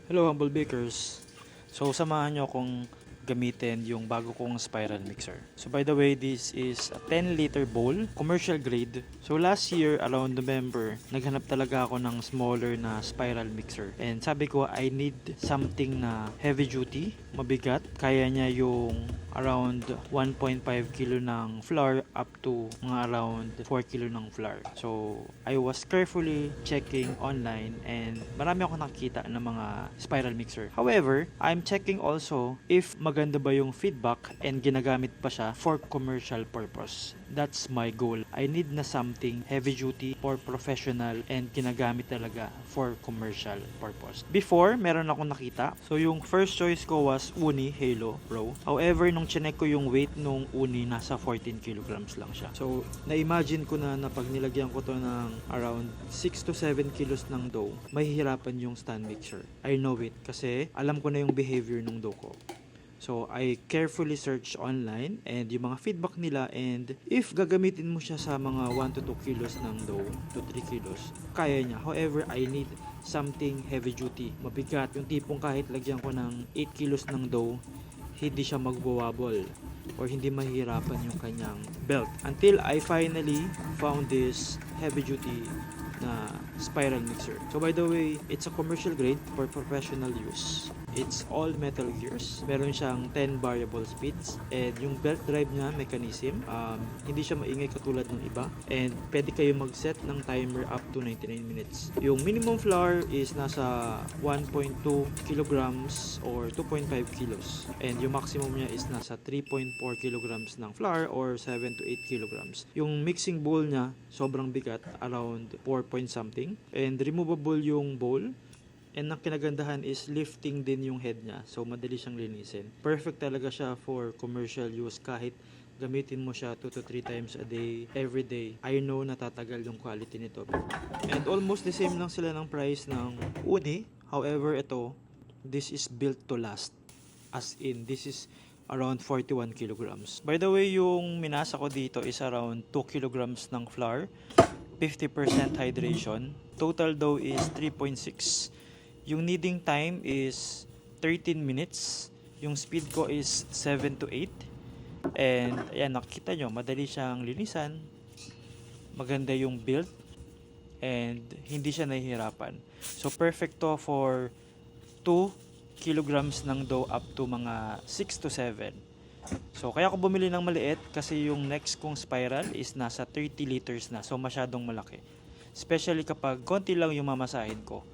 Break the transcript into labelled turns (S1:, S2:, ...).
S1: Hello Humble Bakers. So samahan nyo akong gamitin yung bago kong spiral mixer. So by the way, this is a 10-liter bowl, commercial grade. So last year around November, naghanap talaga ako ng smaller na spiral mixer. And sabi ko I need something na heavy duty, mabigat. Kaya niya yung around 1.5 kilo ng flour up to mga around 4 kilo ng flour. So I was carefully checking online and marami ako nakikita ng mga spiral mixer. However, I'm checking also if maganda ba yung feedback and ginagamit pa siya for commercial purpose. That's my goal. I need na something heavy duty for professional and ginagamit talaga for commercial purpose. Before, meron akong nakita. So yung first choice ko was Uni Halo Pro. However, nung chinek ko yung weight nung Uni, nasa 14 kilograms lang siya. So, na-imagine ko na pag nilagyan ko to ng around 6 to 7 kilos ng dough, mahihirapan yung stand mixer. I know it kasi alam ko na yung behavior ng dough ko. So, I carefully search online and yung mga feedback nila, and if gagamitin mo siya sa mga 1 to 2 kilos ng dough, to 3 kilos, kaya niya. However, I need something heavy duty, mabigat, yung tipong kahit lagyan ko ng 8 kilos ng dough, hindi siya magwawabol or hindi mahirapan yung kanyang belt. Until I finally found this heavy duty na spiral mixer. So by the way, it's a commercial grade for professional use. It's all metal gears. Meron siyang 10 variable speeds. And yung belt drive niya, mechanism, hindi siya maingay katulad ng iba. And pwede kayo mag-set ng timer up to 99 minutes. Yung minimum flour is nasa 1.2 kilograms or 2.5 kilos. And yung maximum niya is nasa 3.4 kilograms ng flour or 7 to 8 kilograms. Yung mixing bowl niya, sobrang bigat, around 4 point something. And removable yung bowl. And ang kinagandahan is lifting din yung head niya. So, madali siyang linisin. Perfect talaga siya for commercial use kahit gamitin mo siya 2 to 3 times a day, every day. I know natatagal yung quality nito. And almost the same lang sila ng price ng Uni. However, this is built to last. As in, this is around 41 kilograms. By the way, yung minasa ko dito is around 2 kilograms ng flour, 50% hydration. Total dough is 3.6. Yung kneading time is 13 minutes. Yung speed ko is 7 to 8. And ayan, nakikita nyo, madali siyang linisan. Maganda yung build. And hindi siya nahihirapan. So perfect to for 2 kilograms ng dough up to mga 6 to 7. So kaya ko bumili ng maliit kasi yung next kong spiral is nasa 30 liters na. So masyadong malaki. Especially kapag konti lang yung mamasahin ko.